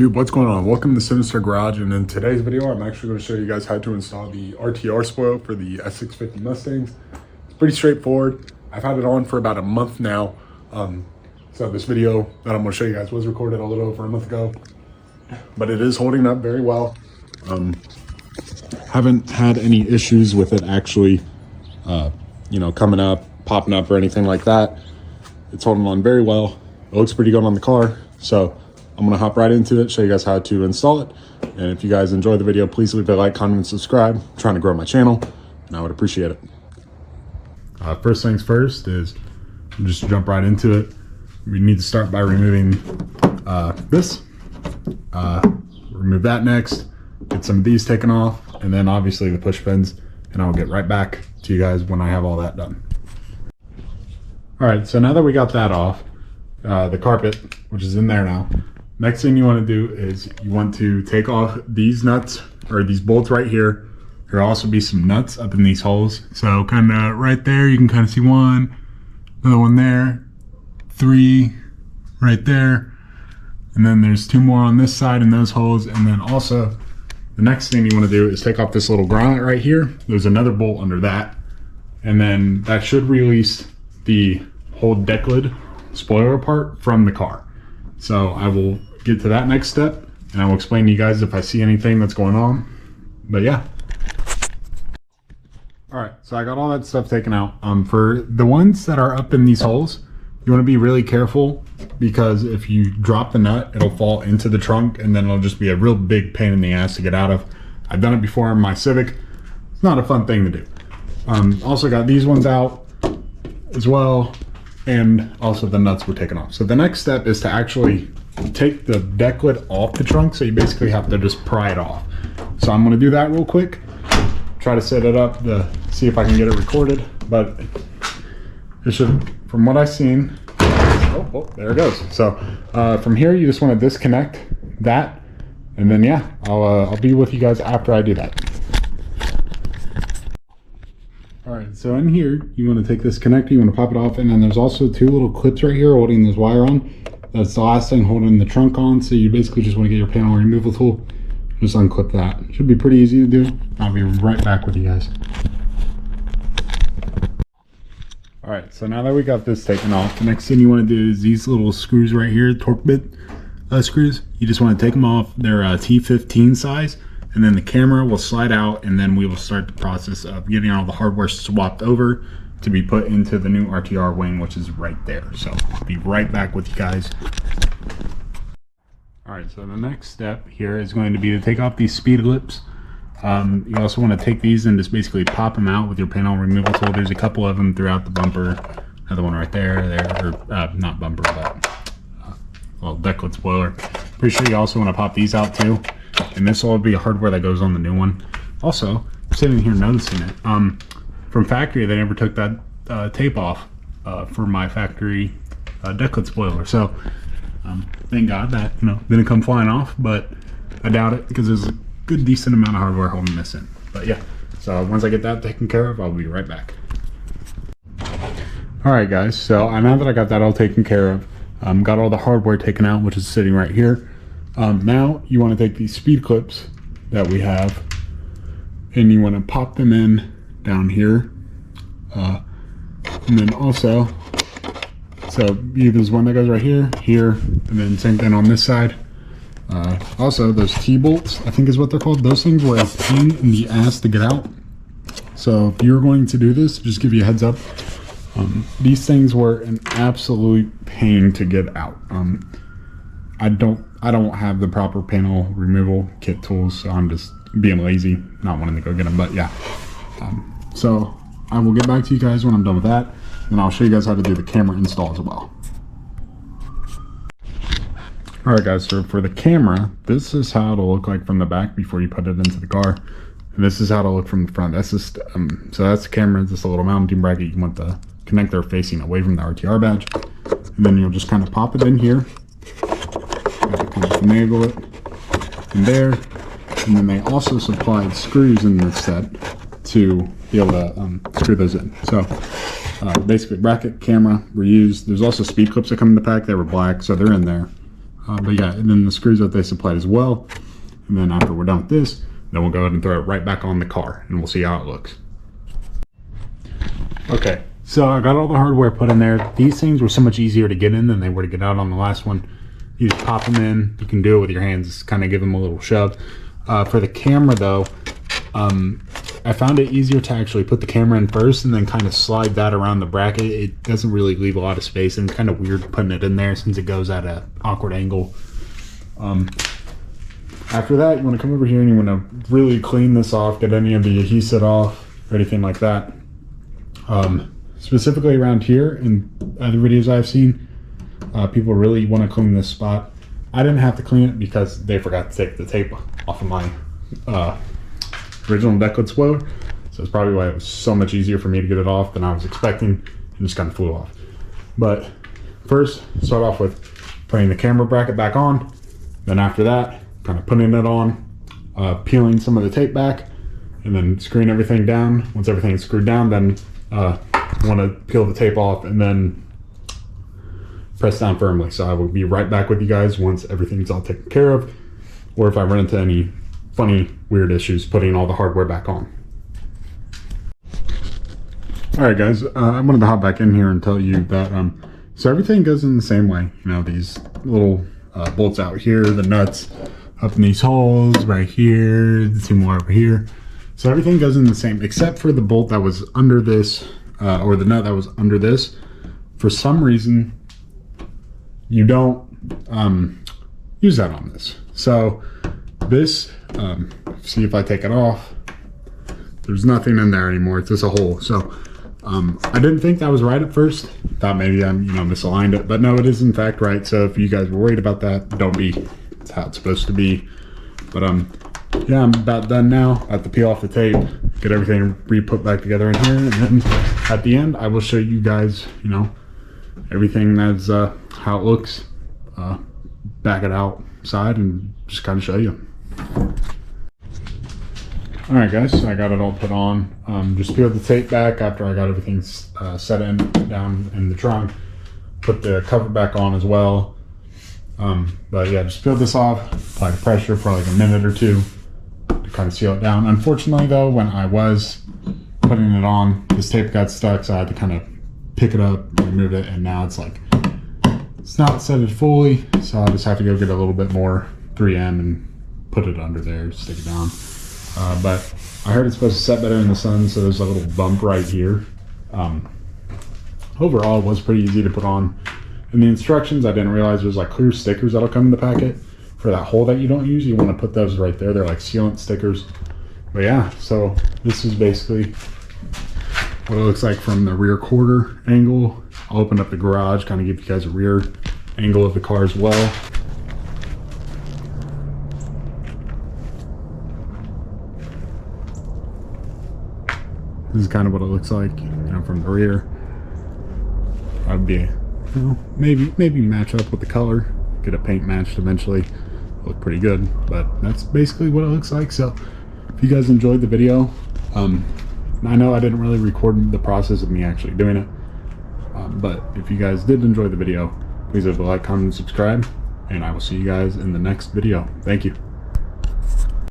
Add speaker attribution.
Speaker 1: YouTube, what's going on? Welcome to Sinister Garage, and in today's video I'm actually going to show you guys how to install the RTR spoil for the S650 Mustangs. It's pretty straightforward. I've had it on for about a month now. So this video that I'm going to show you guys was recorded a little over a month ago, but it is holding up very well. Haven't had any issues with it actually coming up, popping up or anything like that. It's holding on very well. It looks pretty good on the car, so I'm gonna hop right into it, show you guys how to install it. And if you guys enjoy the video, please leave a like, comment, and subscribe. I'm trying to grow my channel, and I would appreciate it. First things first is just jump right into it. We need to start by removing this. Remove that next. Get some of these taken off, and then obviously the push pins. And I'll get right back to you guys when I have all that done. All right, so now that we got that off, the carpet, which is in there now. Next thing you want to do is you want to take off these nuts or these bolts right here. There'll also be some nuts up in these holes. So kind of right there, you can kind of see one, another one there, 3 right there. And then there's 2 more on this side in those holes. And then also the next thing you want to do is take off this little grommet right here. There's another bolt under that. And then that should release the whole decklid spoiler part from the car. So I will get to that next step and I will explain to you guys if I see anything that's going on. But yeah. All right, so I got all that stuff taken out. For the ones that are up in these holes, you want to be really careful because if you drop the nut, it'll fall into the trunk and then it'll just be a real big pain in the ass to get out of. I've done it before in my Civic. It's not a fun thing to do. Also got these ones out as well, and also the nuts were taken off. So the next step is to actually take the deck lid off the trunk, so you basically have to just pry it off. So I'm going to do that real quick, try to set it up to see if I can get it recorded, but it should, from what I've seen, oh there it goes. So from here you just want to disconnect that, and then yeah, I'll be with you guys after I do that. All right, so in here, you want to take this connector, you want to pop it off, and then there's also 2 little clips right here holding this wire on. That's the last thing holding the trunk on, so you basically just want to get your panel removal tool, just unclip that. Should be pretty easy to do. I'll be right back with you guys. All right, so now that we got this taken off, the next thing you want to do is these little screws right here, torque bit screws. You just want to take them off. They're T15 size. And then the camera will slide out, and then we will start the process of getting all the hardware swapped over to be put into the new RTR wing, which is right there. So I'll be right back with you guys. All right, so the next step here is going to be to take off these speed clips. You also want to take these and just basically pop them out with your panel removal tool. There's a couple of them throughout the bumper. Another one right there, or not bumper, but well, decklid spoiler. Pretty sure you also want to pop these out too. And this will be hardware that goes on the new one. Also, I'm sitting here noticing it. From factory, they never took that tape off for my factory decklid spoiler. So thank God that didn't come flying off, but I doubt it because there's a good decent amount of hardware holding this in. But yeah, so once I get that taken care of, I'll be right back. All right, guys. So now that I got that all taken care of, got all the hardware taken out, which is sitting right here. Now you want to take these speed clips that we have and you want to pop them in down here, and then also, so there's one that goes right here, and then same thing on this side. Also those T-bolts, I think is what they're called. Those things were a pain in the ass to get out. So if you're going to do this, just give you a heads up. These things were an absolute pain to get out. I don't have the proper panel removal kit tools, so I'm just being lazy, not wanting to go get them. But yeah, so I will get back to you guys when I'm done with that, and I'll show you guys how to do the camera install as well. All right, guys. So for the camera, this is how it'll look like from the back before you put it into the car, and this is how it'll look from the front. That's just so that's the camera. Just a little mounting bracket. You want the connector facing away from the RTR badge, and then you'll just kind of pop it in here. Kind of finagle it in there, and then they also supplied screws in this set to be able to screw those in. So basically bracket, camera, reused. There's also speed clips that come in the pack. They were black, so they're in there. But yeah, and then the screws that they supplied as well. And then after we're done with this, then we'll go ahead and throw it right back on the car and we'll see how it looks. Okay, so I got all the hardware put in there. These things were so much easier to get in than they were to get out on the last one. You just pop them in. You can do it with your hands, kind of give them a little shove. For the camera though, I found it easier to actually put the camera in first and then kind of slide that around the bracket. It doesn't really leave a lot of space and kind of weird putting it in there since it goes at an awkward angle. After that, you want to come over here and you want to really clean this off, get any of the adhesive off or anything like that. Specifically around here in other videos I've seen, people really want to clean this spot. I didn't have to clean it because they forgot to take the tape off of my original decklid spoiler, so it's probably why it was so much easier for me to get it off than I was expecting, and just kind of flew off. But first, start off with putting the camera bracket back on, then after that, kind of putting it on, peeling some of the tape back, and then screwing everything down. Once everything's screwed down, then want to peel the tape off and then press down firmly. So I will be right back with you guys once everything's all taken care of, or if I run into any funny, weird issues putting all the hardware back on. Alright guys, I wanted to hop back in here and tell you that so everything goes in the same way. You know, these little bolts out here, the nuts up in these holes right here, the two more over here. So everything goes in the same, except for the bolt that was under this, or the nut that was under this. For some reason, you don't use that on this. So this, see if I take it off, there's nothing in there anymore. It's just a hole. So I didn't think that was right at first. Thought maybe I'm misaligned it, but no, it is in fact right. So if you guys were worried about that, don't be. It's how it's supposed to be. But yeah, I'm about done now. I have to peel off the tape, get everything re-put back together in here, and then at the end I will show you guys, everything that's how it looks, back it outside and just kind of show you. Alright guys, so I got it all put on. Just peeled the tape back after I got everything set down in the trunk. Put the cover back on as well. But yeah, just peeled this off, applied pressure for like a minute or two to kind of seal it down. Unfortunately though, when I was putting it on, this tape got stuck, so I had to kind of pick it up, remove it, and now it's like, it's not set it fully, so I'll just have to go get a little bit more 3M and put it under there, stick it down. But I heard it's supposed to set better in the sun, so there's a little bump right here. Overall, it was pretty easy to put on. In the instructions, I didn't realize there's like clear stickers that'll come in the packet for that hole that you don't use. You want to put those right there. They're like sealant stickers. But yeah, so this is basically what it looks like from the rear quarter angle. I'll open up the garage, kind of give you guys a rear angle of the car as well. This is kind of what it looks like, from the rear. I'd be, maybe match up with the color, get a paint matched eventually. Look pretty good, but that's basically what it looks like. So if you guys enjoyed the video, I know I didn't really record the process of me actually doing it, but if you guys did enjoy the video, please leave a like, comment, and subscribe, and I will see you guys in the next video. Thank you.